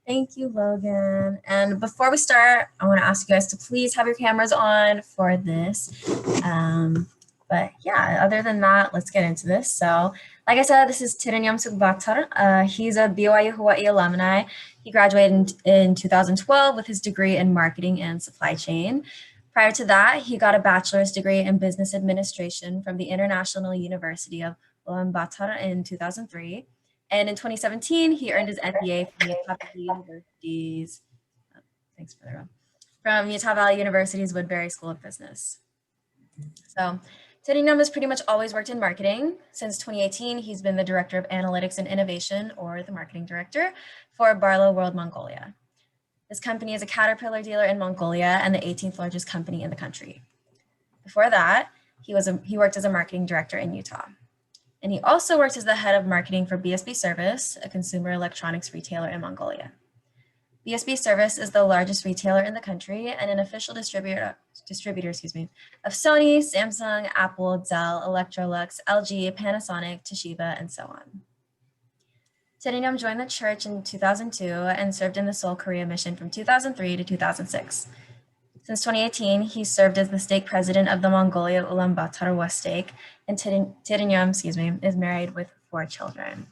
Thank you, Logan. And before we start, I want to ask you guys to please have your cameras on for this. But yeah, other than that, let's get into this. So, like I said, this is Tserennyam Sukhbaatar. He's a BYU Hawaii alumni. He graduated in 2012 with his degree in marketing and supply chain. Prior to that, he got a bachelor's degree in business administration from the International University of Ulaanbaatar in 2003. And in 2017, he earned his MBA from Utah Valley University's, thanks for the round, from Utah Valley University's Woodbury School of Business. So Tserennyam has pretty much always worked in marketing. Since 2018, he's been the Director of Analytics and Innovation, or the Marketing Director, for Barlow World Mongolia. This company is a Caterpillar dealer in Mongolia and the 18th largest company in the country. Before that, he worked as a marketing director in Utah. And he also worked as the head of marketing for BSB Service, a consumer electronics retailer in Mongolia. BSB Service is the largest retailer in the country and an official distributor of Sony, Samsung, Apple, Dell, Electrolux, LG, Panasonic, Toshiba, and so on. Tserennyam joined the church in 2002 and served in the Seoul Korea mission from 2003 to 2006. Since 2018, he served as the stake president of the Mongolia Ulaanbaatar West Stake, and Tserennyam, is married with 4 children.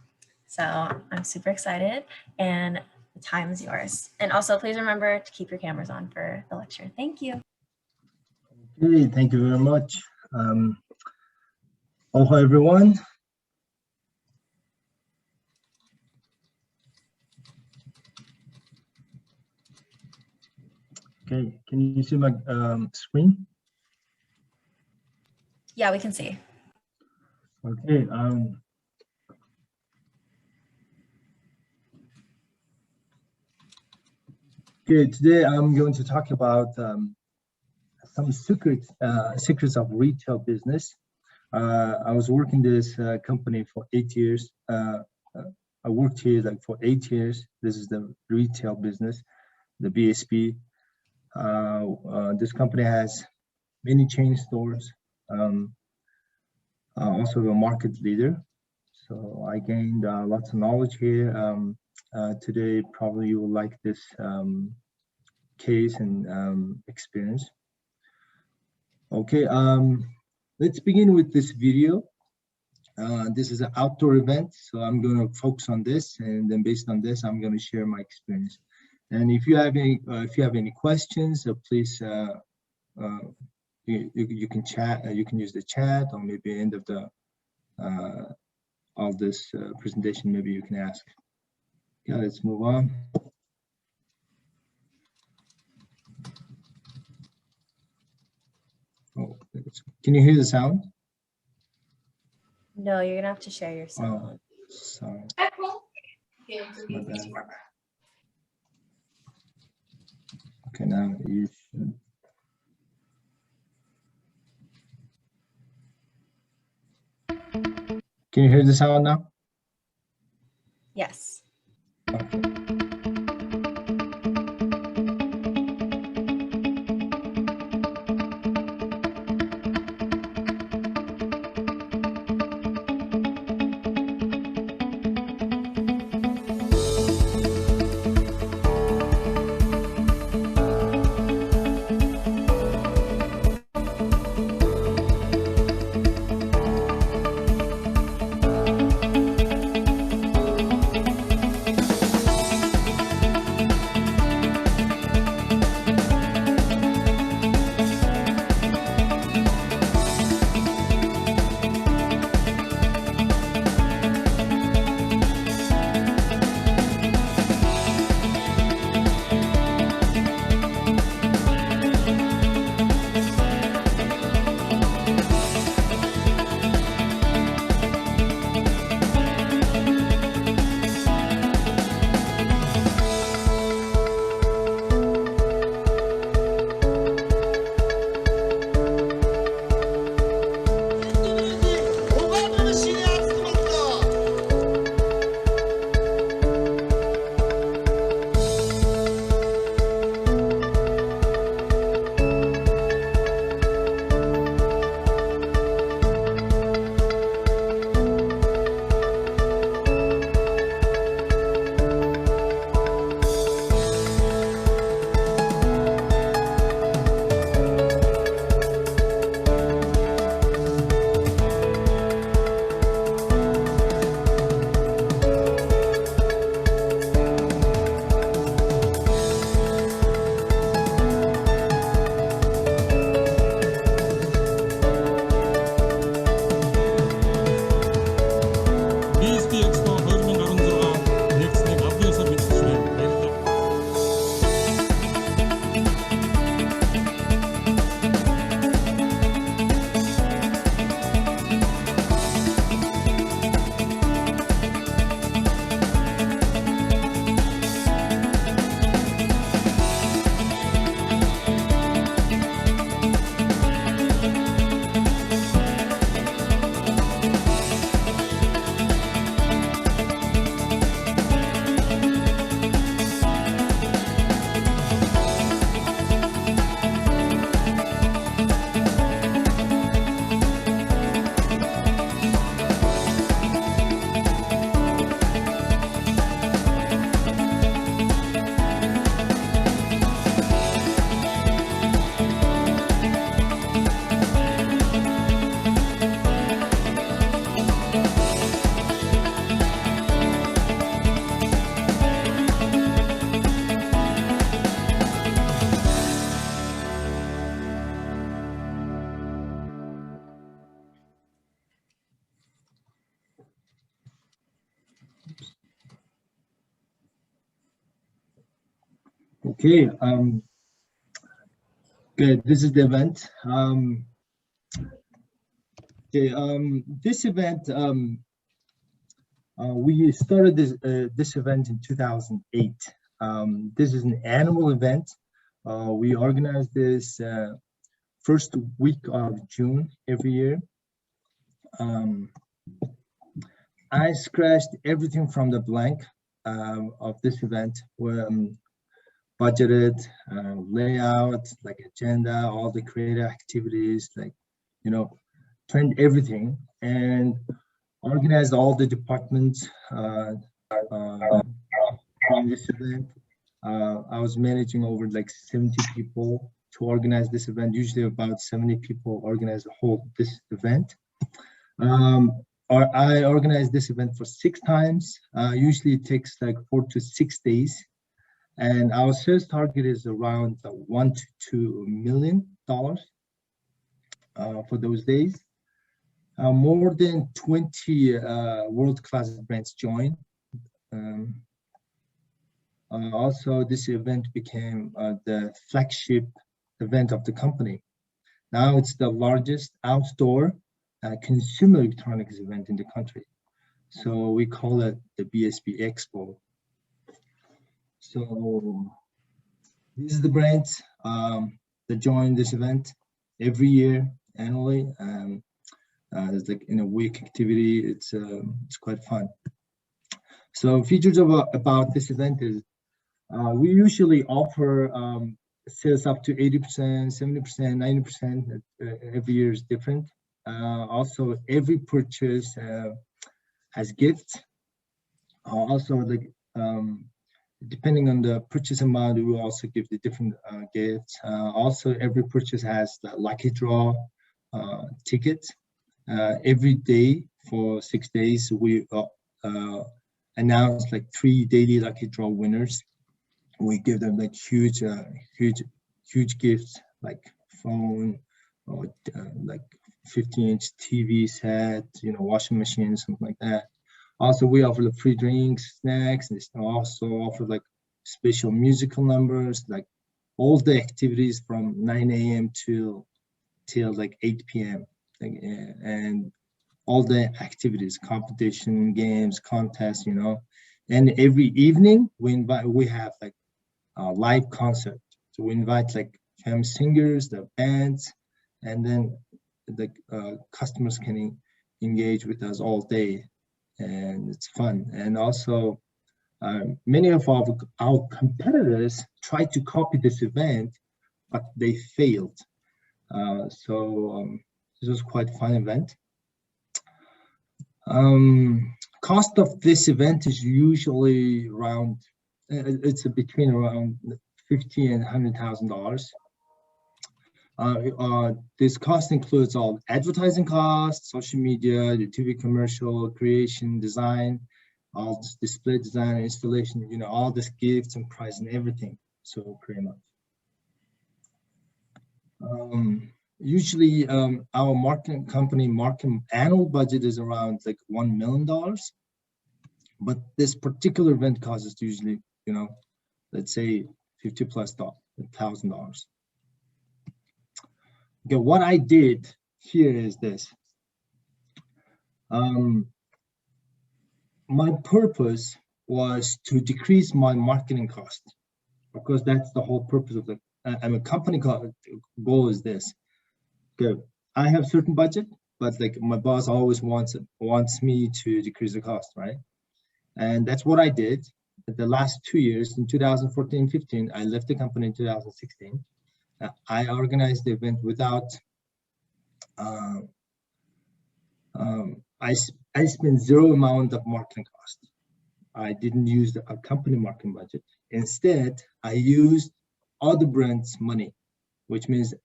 So I'm super excited, and the time is yours. And also, please remember to keep your cameras on for the lecture. Thank you. Okay, thank you very much. Aloha, everyone. Okay, can you see my screen? Yeah, we can see. Okay. Okay, today I'm going to talk about some secrets of retail business. I was working this company for 8 years. I worked here like for 8 years. This is the retail business, the BSB. This company has many chain stores, also a market leader. So I gained lots of knowledge here. Today, probably you will like this case and experience. Okay, let's begin with this video. This is an outdoor event, so I'm going to focus on this, and then based on this, I'm going to share my experience. And if you have any questions, please you can chat. You can use the chat, or maybe at the end of the of this presentation, maybe you can ask. Yeah, let's move on. Oh, can you hear the sound? No, you're gonna have to share your sound. Oh, sorry. Okay, now you should. Can you hear the sound now? Yes. Okay. Okay, good. This is the event. This event, we started this event in 2008. This is an annual event. We organize this first week of June every year. I scratched everything from the blank of this event. Budgeted, layout, like agenda, all the creative activities, like, planned everything and organized all the departments in this event. I was managing over like 70 people to organize this event. Usually about 70 people organize this event. I organized this event for 6 times. Usually it takes like 4 to 6 days. And our sales target is around $1 to $2 million for those days. More than 20 world-class brands join. Also, this event became the flagship event of the company. Now it's the largest outdoor consumer electronics event in the country. So we call it the BSB Expo. So these are the brands that join this event every year, annually. It's like in a week activity. It's quite fun. So features about this event is we usually offer sales up to 80%, 70%, 90%. Every year is different. Also, every purchase has gifts. Also, like depending on the purchase amount, we will also give the different gifts. Also, every purchase has the lucky draw tickets. Every day for 6 days, we announce like 3 daily lucky draw winners. We give them like huge gifts like phone or like 50-inch TV set, washing machine, something like that. Also, we offer the free drinks, snacks, and also offer like special musical numbers, like all the activities from 9 a.m. till like 8 p.m. And all the activities, competition, games, contests, And every evening we have like a live concert. So we invite like famous singers, the bands, and then the customers can engage with us all day. And it's fun. And also, many of our competitors tried to copy this event, but they failed. This was quite a fun event. Cost of this event is usually around, it's between around $50,000 and $100,000. This cost includes all advertising costs, social media, the TV commercial, creation, design, all this display design, installation, all this gifts and price and everything. So pretty much. Usually, our marketing annual budget is around like $1 million, but this particular event costs usually, let's say $50,000+. Okay, what I did here is this. My purpose was to decrease my marketing cost, because that's the whole purpose of a company goal is this. Okay, I have certain budget, but like my boss always wants me to decrease the cost, right? And that's what I did. The last 2 years, in 2014, 15, I left the company in 2016. I organized the event without. I spent zero amount of marketing cost. I didn't use a company marketing budget. Instead, I used other brands' money, which means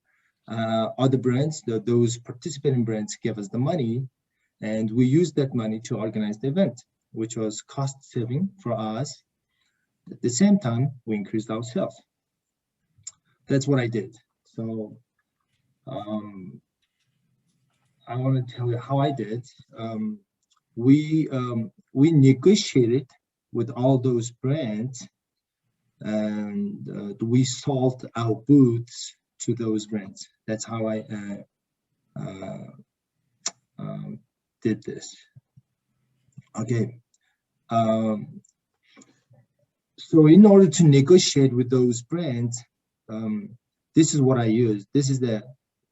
other brands, those participating brands, gave us the money, and we used that money to organize the event, which was cost saving for us. At the same time, we increased our sales. That's what I did. So I want to tell you how I did. We negotiated with all those brands and we sold our booths to those brands. That's how I did this. Okay. So in order to negotiate with those brands, this is what I use. This is the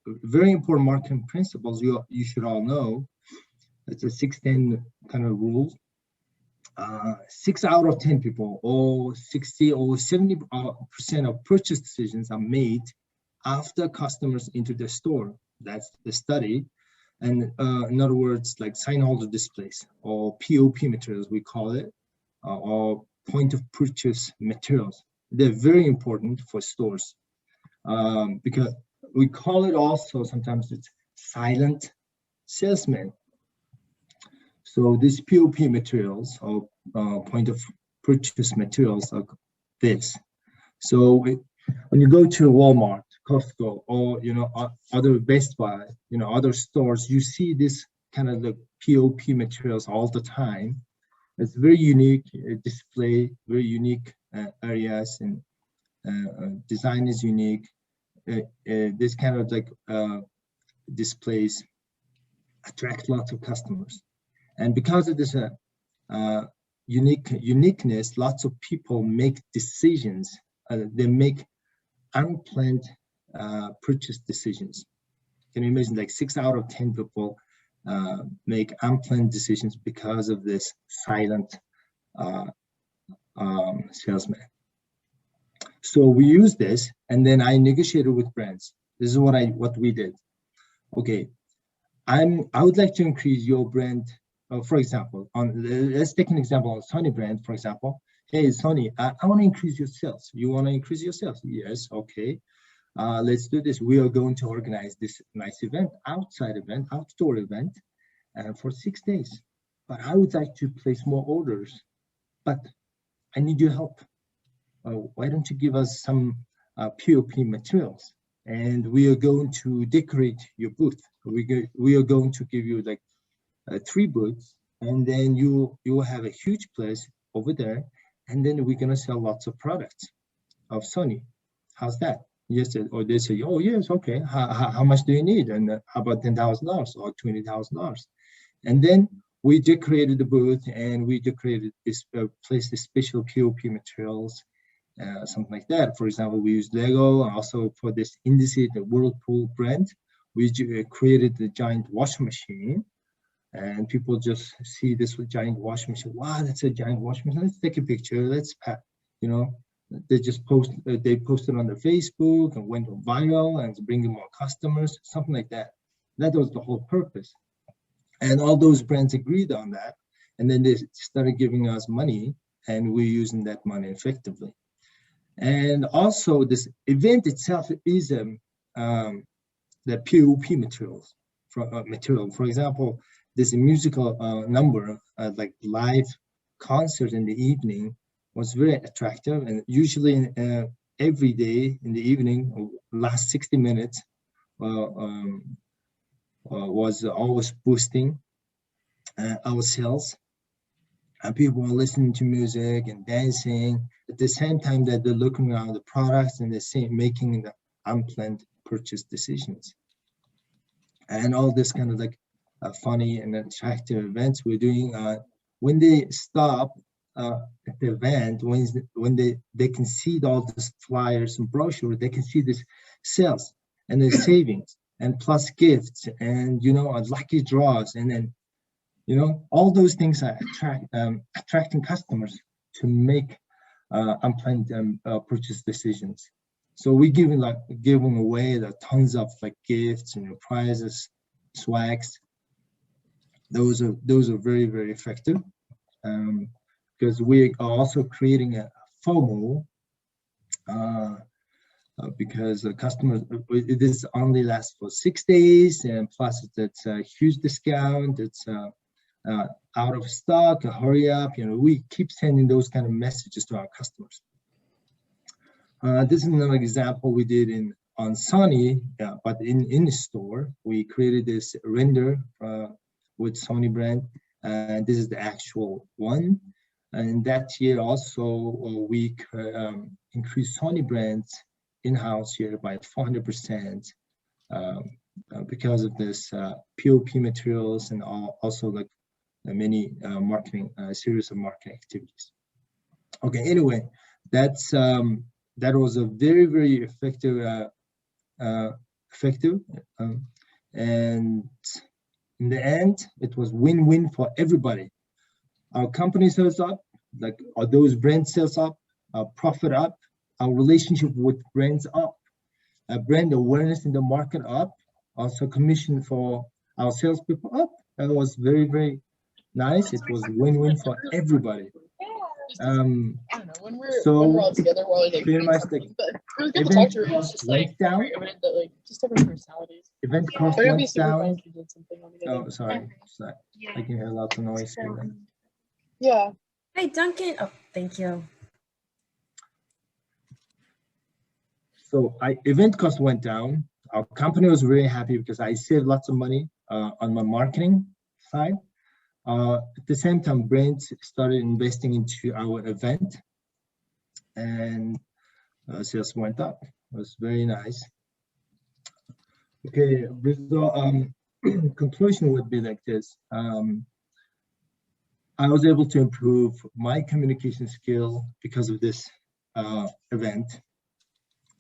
very important marketing principles you should all know. It's a 6-10 kind of rule. 6 out of 10 people, or 60 or 70% of purchase decisions are made after customers enter the store. That's the study. And in other words, like sign holder displays or POP materials, we call it, or point of purchase materials. They're very important for stores because we call it also, sometimes it's silent salesman. So these POP materials or point of purchase materials are this. So when you go to Walmart, Costco, or other Best Buy, other stores, you see this kind of the POP materials all the time. It's very unique display, very unique areas, and design is unique. This kind of like displays attract lots of customers. And because of this uniqueness, lots of people make decisions. They make unplanned purchase decisions. Can you imagine, like 6 out of 10 people make unplanned decisions because of this silent salesman. So we use this, and then I negotiated with brands. This is what we did. Okay, I would like to increase your brand. For example, let's take an example on Sony brand, for example. Hey, Sony, I want to increase your sales. You want to increase your sales? Yes, okay. Let's do this. We are going to organize this nice event, outdoor event, for 6 days. But I would like to place more orders, but I need your help. Why don't you give us some POP materials? And we are going to decorate your booth. We are going to give you like 3 booths, and then you will have a huge place over there, and then we're gonna sell lots of products of Sony. How's that? Yes, or they say, oh yes, okay. How much do you need? And how about $10,000 or $20,000? And then we decorated the booth, and we decorated this placed the special POP materials, something like that. For example, we used Lego. Also for this Indesit, the Whirlpool brand, we created the giant washing machine. And people just see this giant washing machine. Wow, that's a giant washing machine. Let's take a picture. Let's they just they posted on their Facebook and went viral and bringing more customers, something like that. That was the whole purpose. And all those brands agreed on that. And then they started giving us money, and we're using that money effectively. And also this event itself is the POP materials. For example, this musical number, like live concert in the evening, was very attractive, and usually every day in the evening, last 60 minutes, was always boosting our sales. And people were listening to music and dancing at the same time that they're looking around the products and they're making the unplanned purchase decisions. And all this kind of like funny and attractive events we're doing. When they stop at the event, when they can see all these flyers and brochures, they can see this sales and the savings and plus gifts and lucky draws, and then all those things are attracting customers to make unplanned purchase decisions. So we giving away the tons of like gifts and prizes, swags. Those are very, very effective, because we are also creating a FOMO, because the customers, this only lasts for 6 days, and plus it's a huge discount. It's out of stock. Hurry up! We keep sending those kind of messages to our customers. This is another example we did on Sony, but in the store, we created this render with Sony brand, and this is the actual one. And that year also, we increased Sony brands in-house here by 400% because of this POP materials and also like many marketing series of marketing activities. Okay, anyway, that's that was a very, very effective and in the end it was win-win for everybody. Our company sales up, like those brand sales up, our profit up, our relationship with brands up, brand awareness in the market up, also commission for our salespeople up. That was very, very nice. It was win-win for everybody. So when we're all together, we're always like, pretty much the event cost went down. Just different personalities. Event cost But it'd be went super fun down. if you did something all together. Oh, sorry. I can hear lots of noise here. Yeah. Hi, Duncan. Oh, thank you. So event cost went down. Our company was really happy because I saved lots of money on my marketing side. At the same time, brands started investing into our event, and sales went up. It was very nice. Okay, conclusion would be like this. I was able to improve my communication skill because of this event.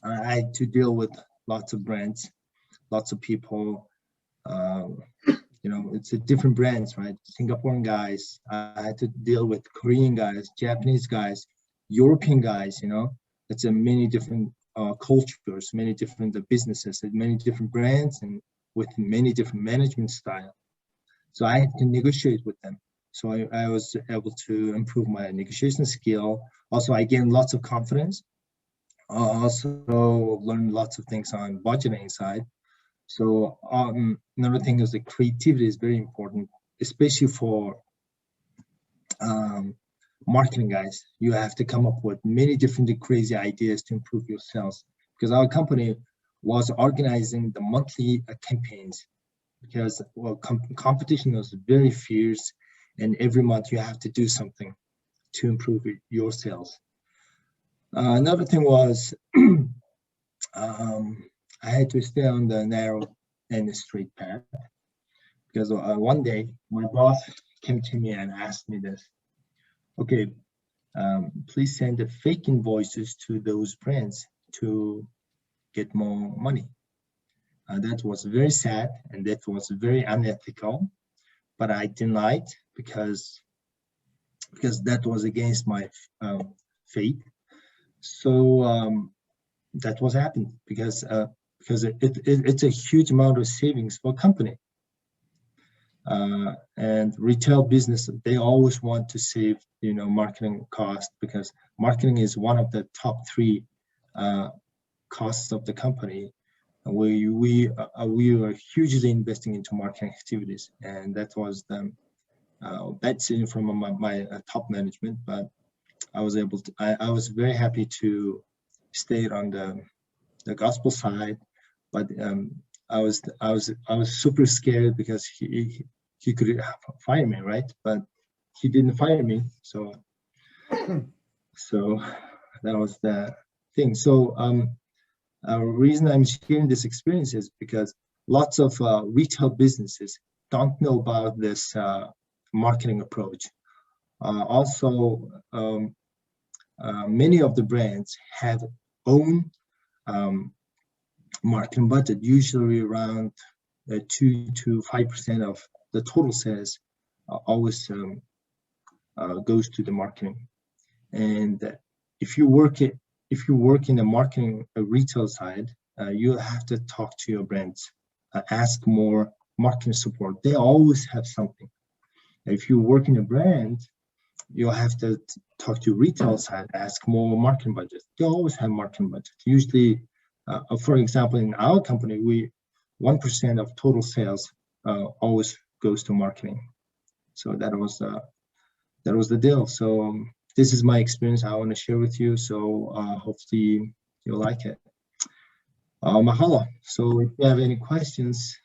I had to deal with lots of brands, lots of people. You know, it's a different brands, right? Singaporean guys. I had to deal with Korean guys, Japanese guys, European guys. You know, it's a many different cultures, many different businesses, and many different brands, and with many different management style. So I had to negotiate with them. So I was able to improve my negotiation skill. Also, I gained lots of confidence. Also learned lots of things on budgeting side. So another thing is the creativity is very important, especially for marketing guys. You have to come up with many different crazy ideas to improve your sales, because our company was organizing the monthly campaigns, because well, competition was very fierce, and every month you have to do something to improve your sales. Another thing was I had to stay on the narrow and straight path, because one day my boss came to me and asked me this. Okay, please send the fake invoices to those brands to get more money. That was very sad and that was very unethical, but I denied because that was against my faith. So that was happened because it's a huge amount of savings for a company. And retail business, they always want to save, you know, marketing cost, because marketing is one of the top 3 costs of the company. We are hugely investing into marketing activities, and that was the that's in from my top management. But I was able to. I was very happy to stay on the gospel side, but I was super scared because he could fire me, right? But he didn't fire me, so that was the thing. So reason I'm sharing this experience is because lots of retail businesses don't know about this marketing approach. Also, many of the brands have own marketing budget, usually around 2 to 5% of the total sales always goes to the marketing. And if you work in the marketing retail side, you have to talk to your brands, ask more marketing support. They always have something. If you work in a brand, you have to talk to retail side, ask more marketing budget. They always have marketing budget. Usually, for example, in our company, 1% of total sales always goes to marketing. So that was the deal. So this is my experience I want to share with you. So hopefully you'll like it. Mahalo. So if you have any questions,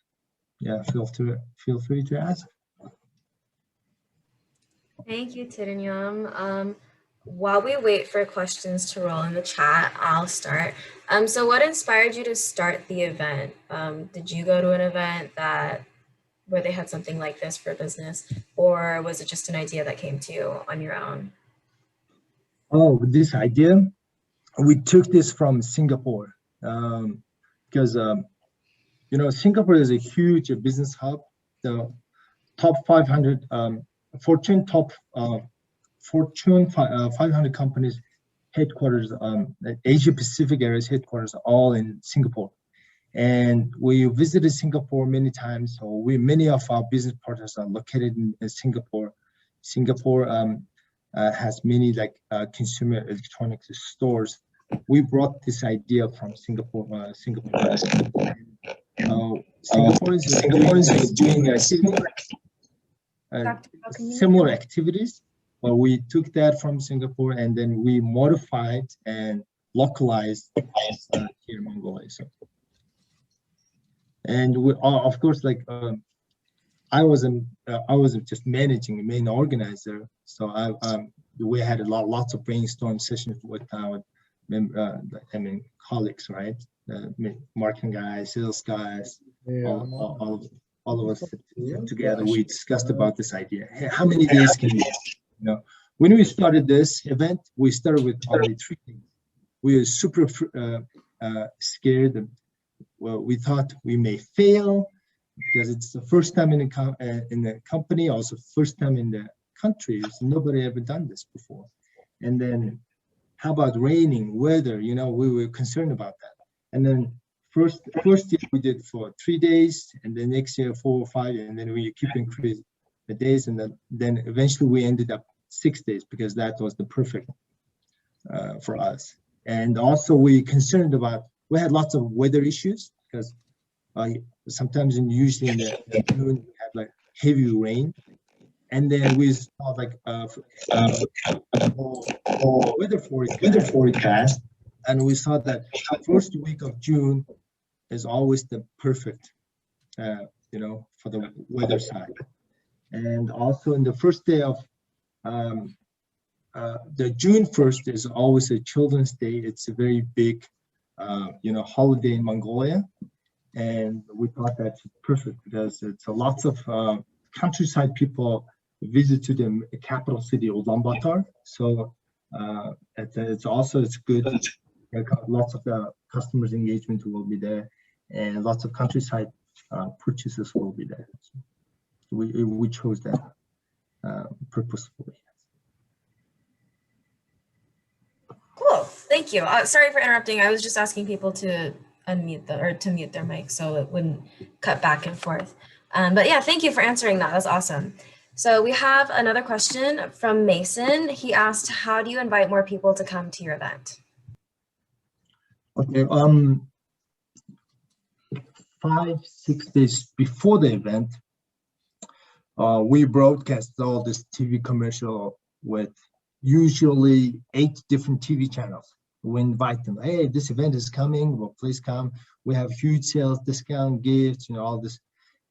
yeah, feel free to ask. Thank you, Tserennyam. While we wait for questions to roll in the chat, I'll start. So what inspired you to start the event? Did you go to an event where they had something like this for business, or was it just an idea that came to you on your own? Oh, this idea, we took this from Singapore, because you know, Singapore is a huge business hub. The top 500 Fortune top Fortune 500 companies headquarters, Asia Pacific areas headquarters are all in Singapore. And we visited Singapore many times. So many of our business partners are located in Singapore. Singapore has many like consumer electronics stores. We brought this idea from Singapore. Singapore is doing similar activities, but we took that from Singapore and then we modified and localized here in Mongolia. So, and we of course, like I wasn't just managing the main organizer, so we had lots of brainstorm sessions with our colleagues, right? Marketing guys, sales guys, all of us sit together. We discussed about this idea. Hey, how many days can we, you know, when we started this event, we started with only 3 days. We were super scared. Well, we thought we may fail because it's the first time in the company, also first time in the country. So nobody ever done this before. And then how about raining, weather? You know, we were concerned about that. And then first year we did for 3 days, and then next year 4 or 5, and then we keep increasing the days, and then eventually we ended up 6 days because that was the perfect for us. And also we had lots of weather issues because sometimes usually in the June we had like heavy rain, and then we saw like weather forecast, and we saw that first week of June is always the perfect, you know, for the weather side. And also in the first day of the June 1st is always a Children's Day. It's a very big, you know, holiday in Mongolia. And we thought that's perfect because it's lots of countryside people visit to the capital city, Ulaanbaatar. So it's good. Lots of the customers' engagement will be there, and lots of countryside purchases will be there. So we chose that purposefully. Cool, thank you. Sorry for interrupting. I was just asking people to mute their mic so it wouldn't cut back and forth. But yeah, thank you for answering that. That's awesome. So we have another question from Mason. He asked, how do you invite more people to come to your event? Okay, 5-6 days before the event, we broadcast all this TV commercial with usually 8 different TV channels. We invite them, hey, this event is coming, well, please come. We have huge sales, discount, gifts, you know, all this.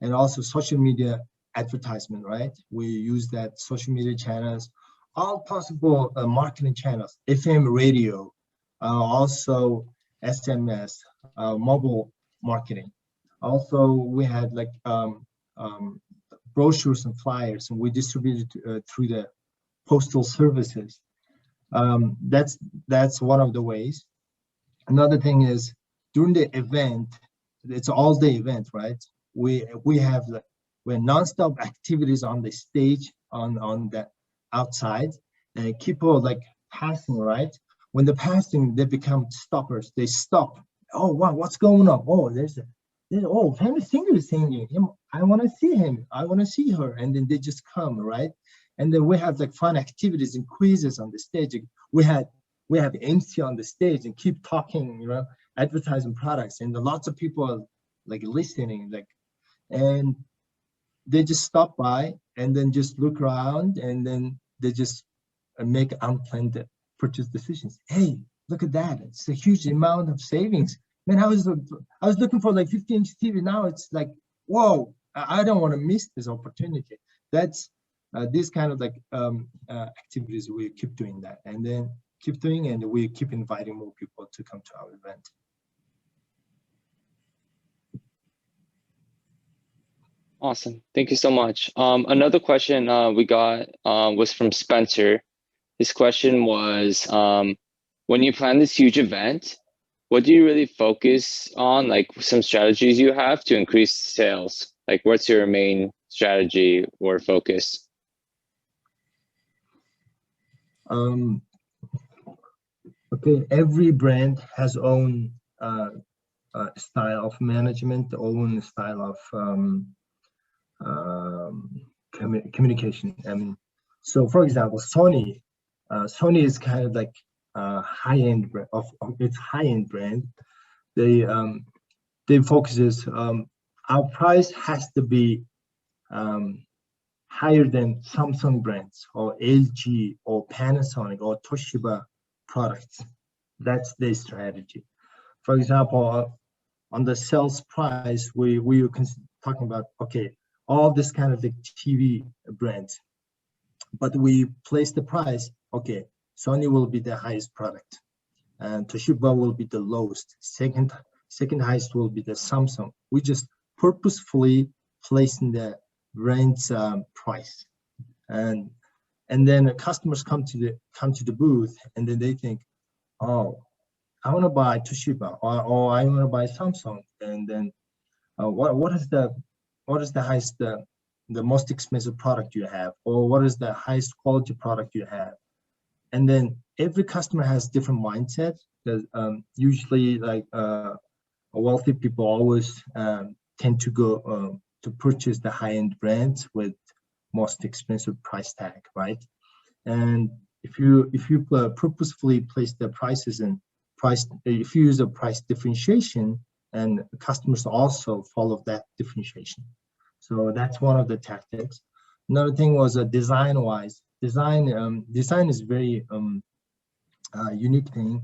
And also social media advertisement, right? We use that social media channels, all possible marketing channels, FM radio, also SMS, mobile marketing. Also, we had like brochures and flyers, and we distributed through the postal services. That's one of the ways. Another thing is during the event, it's all day event, right? We have like nonstop activities on the stage, on the outside, and people like passing, right? When they're passing, they become stoppers. They stop. Oh wow, what's going on? Oh, there's famous singer is singing. I want to see him. I want to see her, and then they just come, right? And then we have like fun activities and quizzes on the stage. We have MC on the stage and keep talking, you know, advertising products, and lots of people are like listening, like, and they just stop by and then just look around, and then they just make unplanned purchase decisions. Hey, look at that! It's a huge amount of savings. Man, I was looking for like 50-inch TV. Now it's like, whoa! I don't want to miss this opportunity. That's these kind of like activities, we keep doing that, and then keep doing, and we keep inviting more people to come to our event. Awesome. Thank you so much. Another question we got was from Spencer. His question was, when you plan this huge event, what do you really focus on? Like some strategies you have to increase sales? Like what's your main strategy or focus? Okay, every brand has own style of management, own style of communication. I mean, so for example, Sony is kind of like high-end of its high-end brand. They focuses our price has to be higher than Samsung brands or LG or Panasonic or Toshiba products. That's their strategy. For example, on the sales price, we were talking about, okay, all this kind of the TV brands, but we place the price, okay, Sony will be the highest product and Toshiba will be the lowest. Second highest will be the Samsung. We just purposefully placing the brand's price, and then the customers come to the booth, and then they think, oh, I want to buy Toshiba or I want to buy Samsung, and then what is the highest the most expensive product you have, or what is the highest quality product you have? And then every customer has different mindset. Because usually, like wealthy people always tend to go to purchase the high-end brands with most expensive price tag, right? And if you purposefully place the prices and price, if you use a price differentiation, and customers also follow that differentiation. So that's one of the tactics. Another thing was design-wise. Design is very unique thing.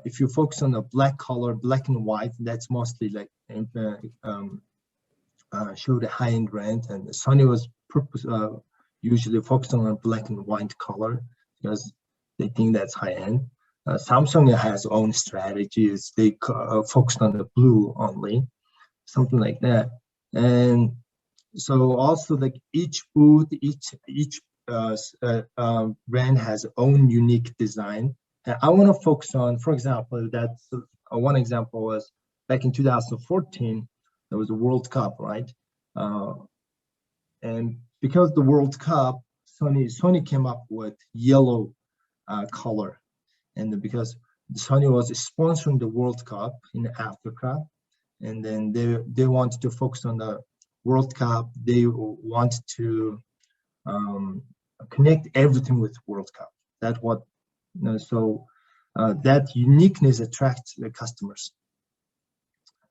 If you focus on the black color, black and white, that's mostly like show the high-end brand, and Sony was usually focusing on black and white color because they think that's high-end. Samsung has own strategies. They focused on the blue only, something like that. And so also like each booth, each brand has own unique design. And I want to focus on, for example, that's one example was back in 2014, there was a World Cup, right? And because the World Cup, Sony came up with yellow color, and because Sony was sponsoring the World Cup in Africa, and then they wanted to focus on the World Cup. They wanted to connect everything with World Cup. That's what. So that uniqueness attracts the customers.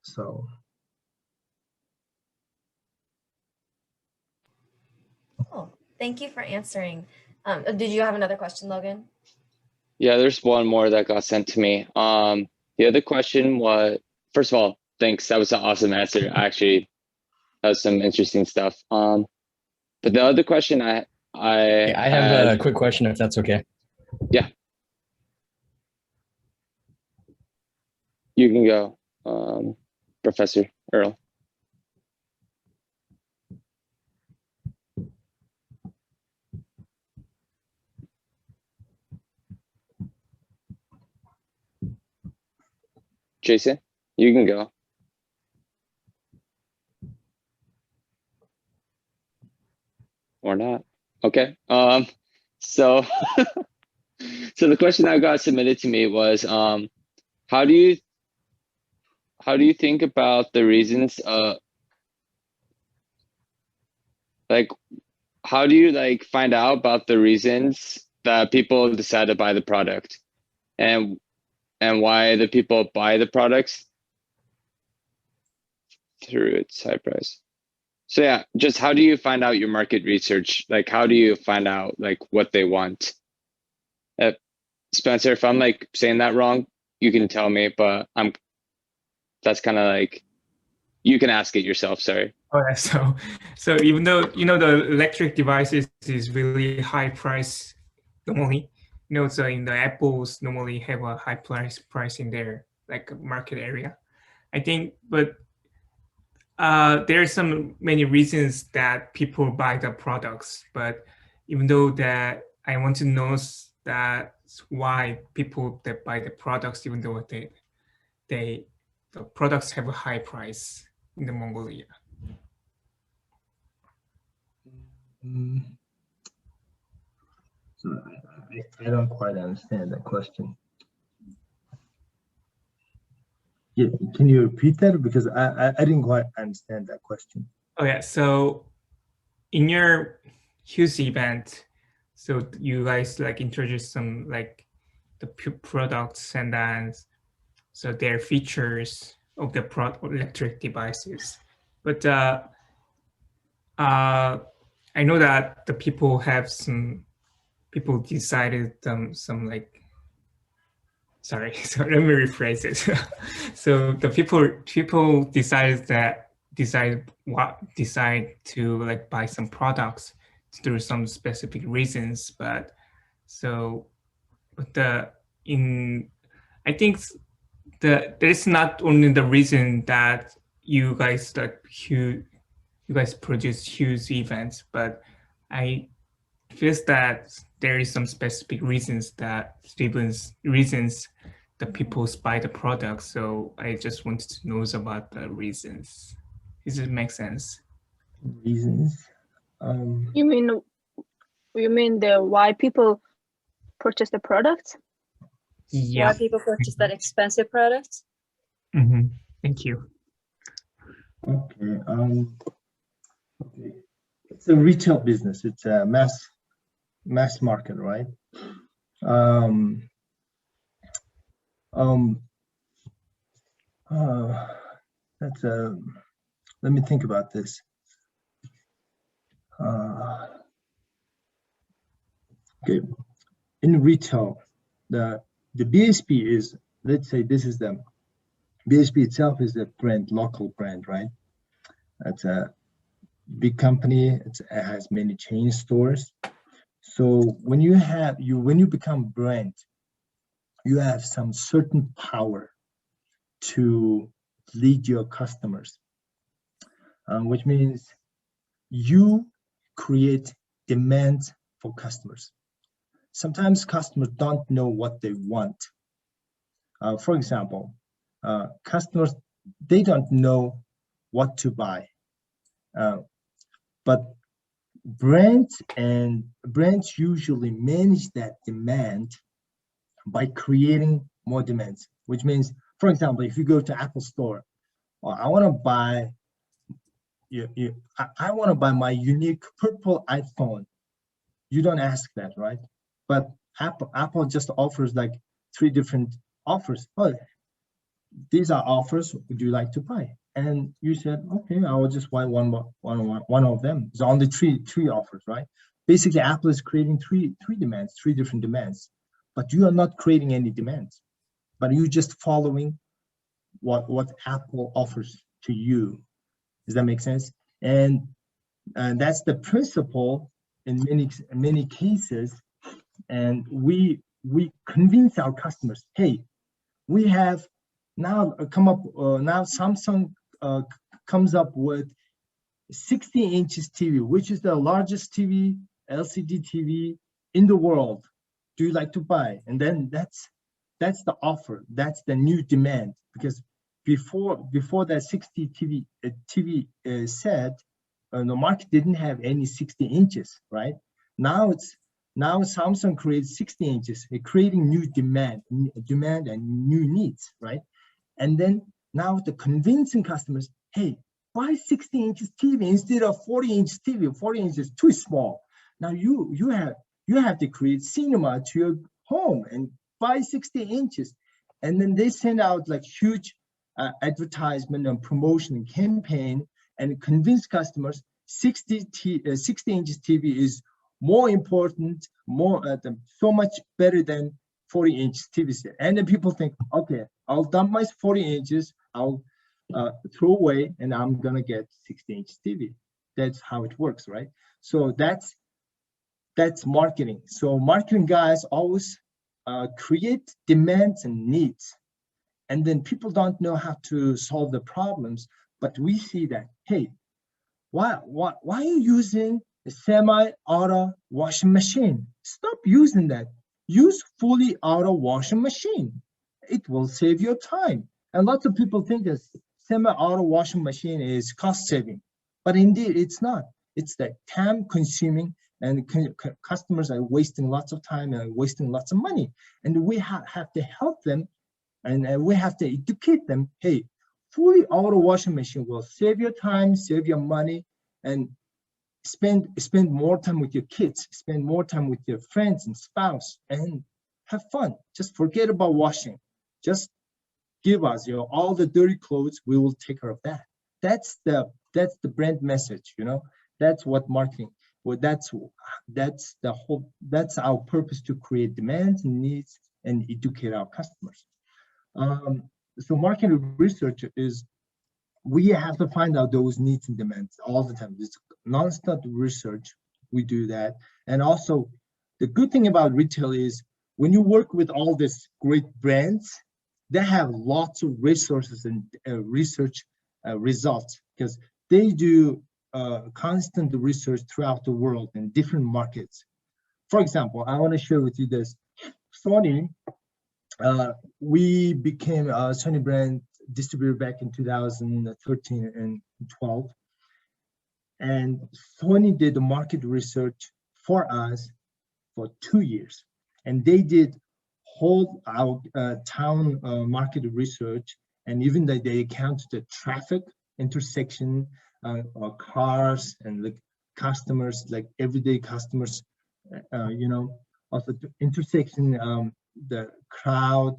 So. Cool. Thank you for answering. Did you have another question, Logan? Yeah, there's one more that got sent to me. The other question was, first of all, thanks. That was an awesome answer. Actually, that was some interesting stuff. But the other question I have a quick question, if that's okay. Yeah. You can go, Professor Earl. Jason, you can go. Or not. Okay. So so the question that got submitted to me was, how do you think about the reasons like how do you like find out about the reasons that people decide to buy the product, and why the people buy the products through its high price? So yeah, just how do you find out your market research? Like, how do you find out like what they want? Spencer, if I'm like saying that wrong, you can tell me, but that's kind of like, you can ask it yourself, sorry. Oh, yeah. So even though the electric devices is really high price normally, so in the Apples normally have a high price in their like market area. I think, but there are some many reasons that people buy the products. But even though that I want to know that why people that buy the products, even though the products have a high price in the Mongolia. So I don't quite understand that question. Yeah, can you repeat that? Because I didn't quite understand that question. Oh yeah, so in your Hughes event, so you guys like introduced some like the products and then so their features of the electric devices. But I know that the people decided some like, sorry, so let me rephrase it. So the people decide to like buy some products through some specific reasons, but so I think there's not only the reason that you guys produce huge events, but I feels that there is some specific reasons that people buy the product. So I just wanted to know about the reasons. Does it make sense? Reasons? You mean the why people purchase the product? Yeah. Why people purchase that expensive product? Mm-hmm. Thank you. Okay. Okay. It's a retail business. It's a mass market, right? That's a. Let me think about this. Okay, in retail, the BSP is, let's say this is the BSP itself is a brand, local brand, right? That's a big company. It has many chain stores. So when you become brand, you have some certain power to lead your customers, which means you create demands for customers. Sometimes customers don't know what they want. For example, customers, they don't know what to buy, but brands usually manage that demand by creating more demands, which means, for example, if you go to Apple Store, I want to buy I want to buy my unique purple iPhone. You don't ask that, right? But Apple just offers like 3 different offers. Oh, these are offers. Would you like to buy? And you said, okay, I will just buy one of them. It's only three offers, right? Basically, Apple is creating three different demands, but you are not creating any demands, but you're just following what Apple offers to you. Does that make sense? And that's the principle in many cases. And we convince our customers, hey, we have now now Samsung comes up with 60 inches TV, which is the largest TV, LCD TV in the world. Do you like to buy? And then that's the offer. That's the new demand, because before that 60 TV set, the market didn't have any 60 inches, right? Now Samsung creates 60 inches, creating new demand and new needs, right? And then now the convincing customers, hey, buy 60 inches TV instead of 40 inch TV. 40 inches is too small. Now you have to create cinema to your home and buy 60 inches. And then they send out like huge advertisement and promotion campaign and convince customers 60 inches TV is more important, so much better than 40 inch TV set. And then people think, okay, I'll dump my 40 inches, I'll throw away and I'm gonna get 60-inch TV. That's how it works, right? So that's marketing. So marketing guys always create demands and needs, and then people don't know how to solve the problems. But we see that, hey, why are you using a semi-auto washing machine? Stop using that. Use fully auto washing machine. It will save your time. And lots of people think that semi-auto washing machine is cost saving, but indeed it's not. It's the time consuming, and customers are wasting lots of time and wasting lots of money. And we have to help them, and we have to educate them. Hey, fully auto washing machine will save your time, save your money, and spend more time with your kids, spend more time with your friends and spouse, and have fun. Just forget about washing. Just give us all the dirty clothes. We will take care of that. That's the brand message. That's what marketing. Well, that's our purpose, to create demands and needs and educate our customers. So market research is, we have to find out those needs and demands all the time. It's non-stop research. We do that. And also, the good thing about retail is, when you work with all these great brands, they have lots of resources and research results, because they do constant research throughout the world in different markets. For example, I want to share with you this. Sony, we became a Sony brand distributor back in 2013 and 12. And Sony did the market research for us for 2 years. And they did whole our town market research, and even they counted the traffic, intersection, cars, and like customers, like everyday customers, also the intersection, the crowd,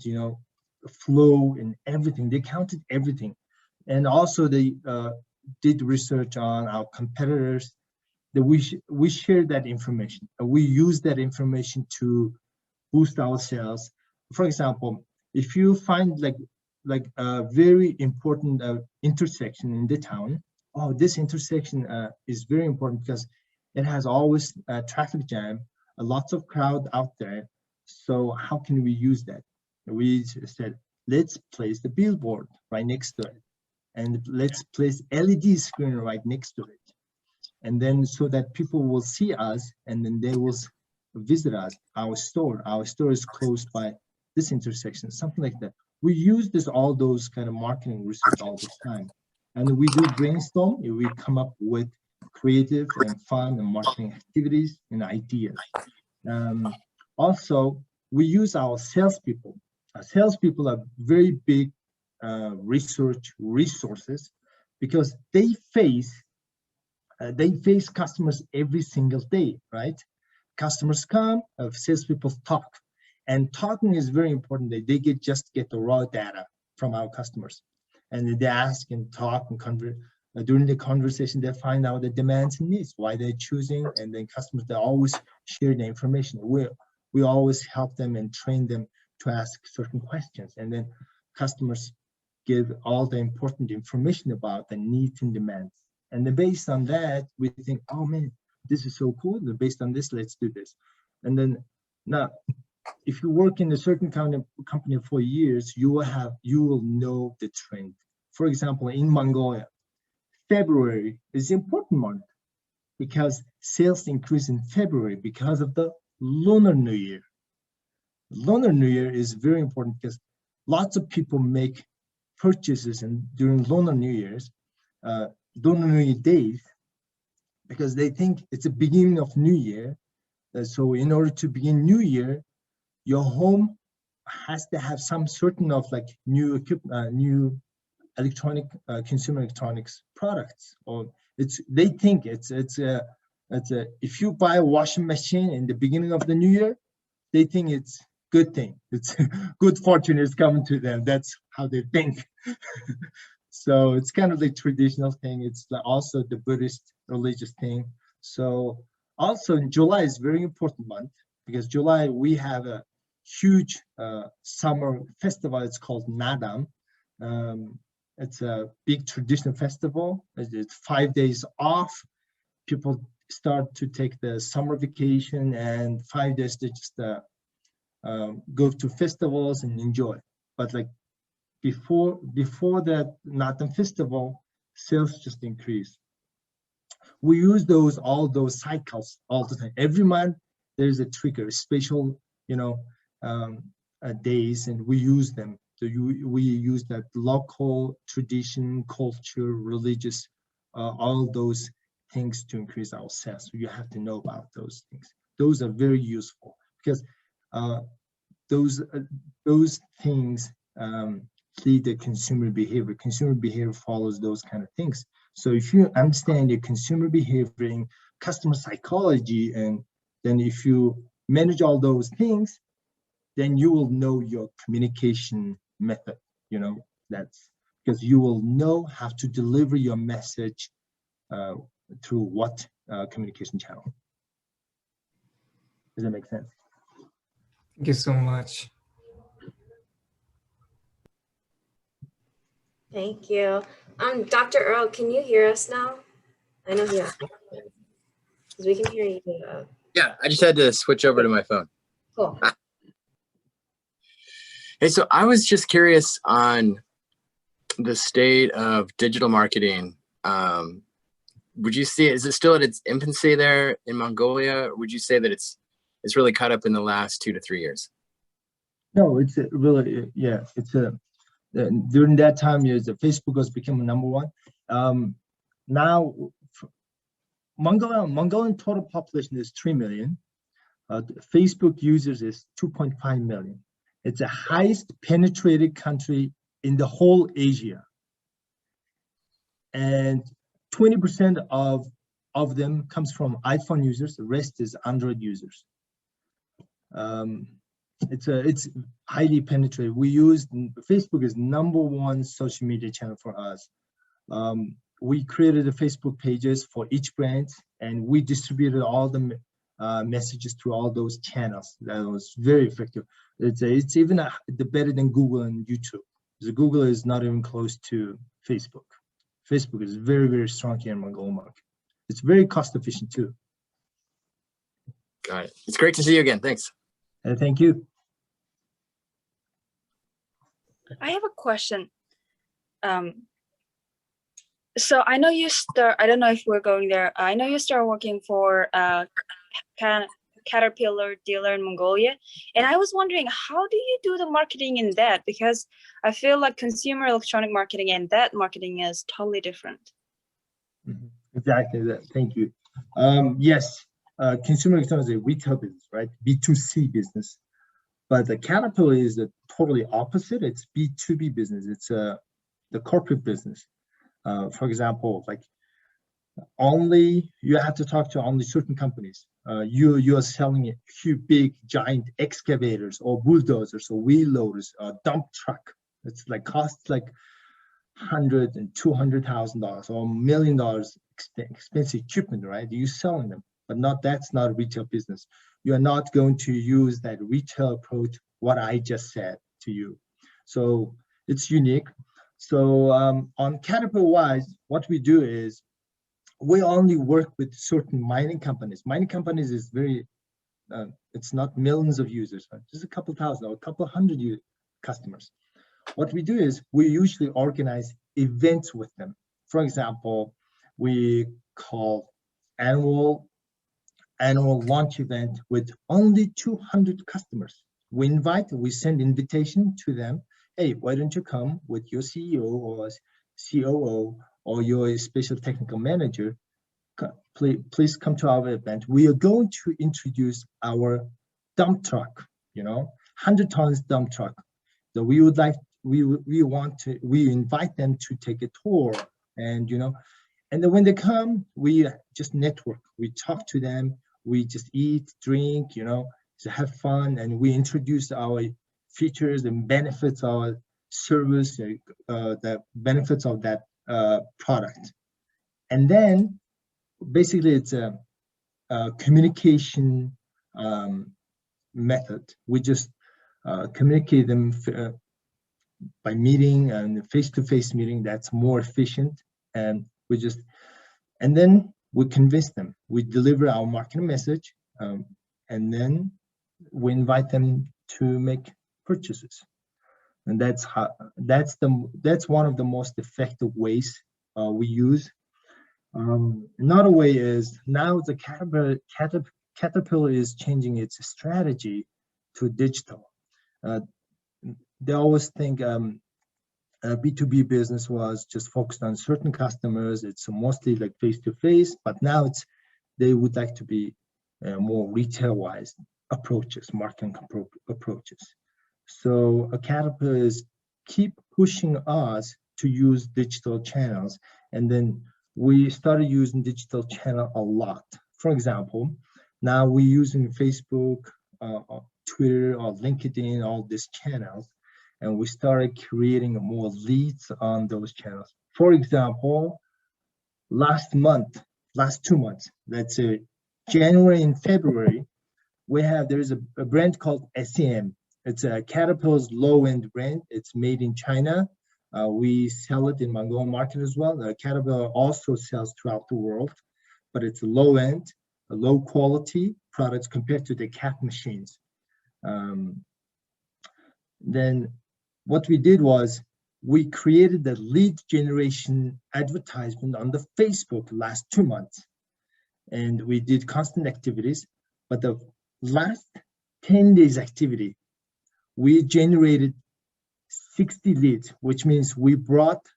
flow and everything. They counted everything. And also they did research on our competitors. That we share that information. We use that information to boost our sales. For example, if you find like a very important intersection in the town, oh, this intersection is very important because it has always a traffic jam, lots of crowd out there. So how can we use that? We said, let's place the billboard right next to it, and let's place LED screen right next to it. And then so that people will see us, and then they will visit us, our store. Our store is close by this intersection, something like that. We use all those kind of marketing research all the time. And we do brainstorm, we come up with creative and fun and marketing activities and ideas. Also, we use our salespeople. Our salespeople are very big research resources, because they face customers every single day, right? Customers come, salespeople talk, and talking is very important. They just get the raw data from our customers, and they ask and talk and convert. During the conversation, they find out the demands and needs, why they're choosing, and then customers, they always share the information. We always help them and train them to ask certain questions, and then customers give all the important information about the needs and demands. And then based on that, we think, oh man, this is so cool. Based on this, let's do this. And then now, if you work in a certain kind of company for years, you will know the trend. For example, in Mongolia, February is an important month because sales increase in February because of the Lunar New Year. Lunar New Year is very important because lots of people make purchases during Lunar New Year's, Lunar New Year days, because they think it's the beginning of New Year. So in order to begin New Year, your home has to have some certain of like new equipment, new electronic consumer electronics products. Or they think it's if you buy a washing machine in the beginning of the New Year, they think it's good thing. It's good fortune is coming to them. That's how they think. So it's kind of the traditional thing. It's also the Buddhist religious thing. So also in July is very important month, because July we have a huge summer festival. It's called Nadam. it's a big traditional festival. It's 5 days off. People start to take the summer vacation, and 5 days they just go to festivals and enjoy. But like before that Natam festival, sales just increase. We use all those cycles all the time. Every month there's a trigger, special, days, and we use them. So we use that local tradition, culture, religious, all those things to increase our sales. So you have to know about those things. Those are very useful because those things lead the consumer behavior. Consumer behavior follows those kind of things. So if you understand your consumer behavior and customer psychology, and then if you manage all those things, then you will know your communication method. That's because you will know how to deliver your message through what communication channel. Does that make sense? Thank you so much. Thank you. Dr. Earl, can you hear us now? I know you have, because we can hear you. Yeah, I just had to switch over to my phone. Cool. Hey, so I was just curious on the state of digital marketing. Would you see, is it still at its infancy there in Mongolia? Or would you say that it's really caught up in the last 2 to 3 years? No, it's really, yeah, during that time, Facebook has become number one. Now, Mongolian total population is 3 million. Facebook users is 2.5 million. It's the highest penetrated country in the whole Asia. And 20% of them comes from iPhone users. The rest is Android users. It's highly penetrated. Facebook is number one social media channel for us. We created the Facebook pages for each brand, and we distributed all the messages through all those channels. That was very effective. It's even better than Google and YouTube. Because Google is not even close to Facebook. Facebook is very, very strong here in Mongolian market. It's very cost efficient too. Got it. It's great to see you again. Thanks. Thank you. I have a question. So I know you start, I don't know if we're going there. I know you start working for Caterpillar dealer in Mongolia. And I was wondering, how do you do the marketing in that? Because I feel like consumer electronic marketing and that marketing is totally different. Exactly that. Thank you. Yes, consumer electronics is a retail business, right? B2C business. But the Caterpillar is the totally opposite. It's B2B business. It's the corporate business. For example, like you have to talk to only certain companies. You are selling huge, big, giant excavators or bulldozers or wheel loaders, dump truck. It's like costs like $100,000 and $200,000 or $1 million expensive equipment, right? You're selling them, but that's not a retail business. You are not going to use that retail approach, what I just said to you. So it's unique. So on Caterpillar-wise, what we do is we only work with certain mining companies. Mining companies is very, it's not millions of users, right? Just a couple thousand or a couple hundred customers. What we do is we usually organize events with them. For example, we call annual launch event with only 200 customers. We send invitation to them. Hey, why don't you come with your CEO or COO or your special technical manager? Please come to our event. We are going to introduce our dump truck, 100 tons dump truck. So we invite them to take a tour, and and then when they come, we just network. We talk to them. We just eat, drink, to have fun, and we introduce our features and benefits of our service, the benefits of that product. And then basically it's a communication method. We just communicate them by meeting and face-to-face meeting, that's more efficient. And then we convince them. We deliver our marketing message, and then we invite them to make purchases. And that's one of the most effective ways we use. Another way is now the Caterpillar is changing its strategy to digital. They always think B2B business was just focused on certain customers. It's mostly like face-to-face, but now they would like to be more retail-wise approaches, marketing approaches. So Caterpillar is keep pushing us to use digital channels, and then we started using digital channel a lot. For example, now we're using Facebook, Twitter, or LinkedIn, all these channels, and we started creating more leads on those channels. For example, last 2 months, let's say January and February, there's a brand called SEM. It's a Caterpillar's low-end brand. It's made in China. We sell it in Mongolian market as well. Caterpillar also sells throughout the world, but it's low-end, low-quality products compared to the Cat machines. Then what we did was we created the lead generation advertisement on the Facebook last 2 months, and we did constant activities. But the last 10 days activity, we generated 60 leads, which means we brought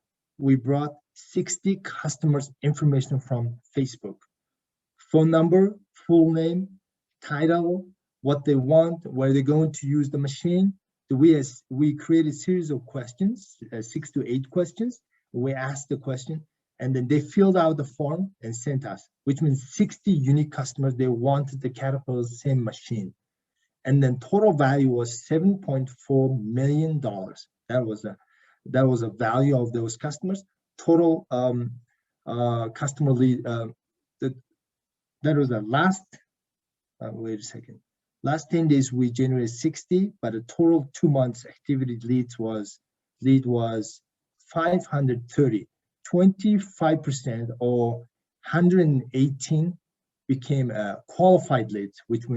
60 customers' information from Facebook: phone number, full name, title, what they want, where they're going to use the machine. We created a series of questions, 6 to 8 questions. We asked the question, and then they filled out the form and sent us, which means 60 unique customers, they wanted the Caterpillar's same machine. And then total value was $7.4 million. That was a value of those customers. Total customer lead, that was the last, wait a second. Last 10 days, we generated 60, but a total 2 months activity lead was 530. 25% or 118 became qualified leads, which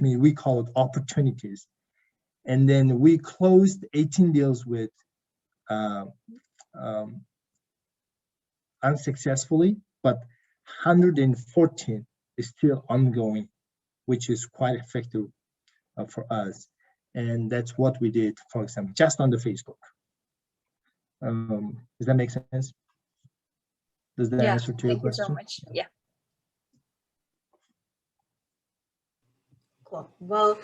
means we call it opportunities. And then we closed 18 deals with unsuccessfully, but 114 is still ongoing, which is quite effective for us. And that's what we did, for example, just on the Facebook. Does that make sense? Does that answer to your question? Thank you so much. Yeah. Cool. Well,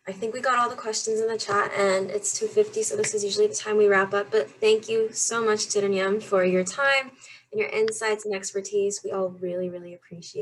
I think we got all the questions in the chat, and it's 2:50, so this is usually the time we wrap up. But thank you so much, Tserennyam, for your time and your insights and expertise. We all really, really appreciate it.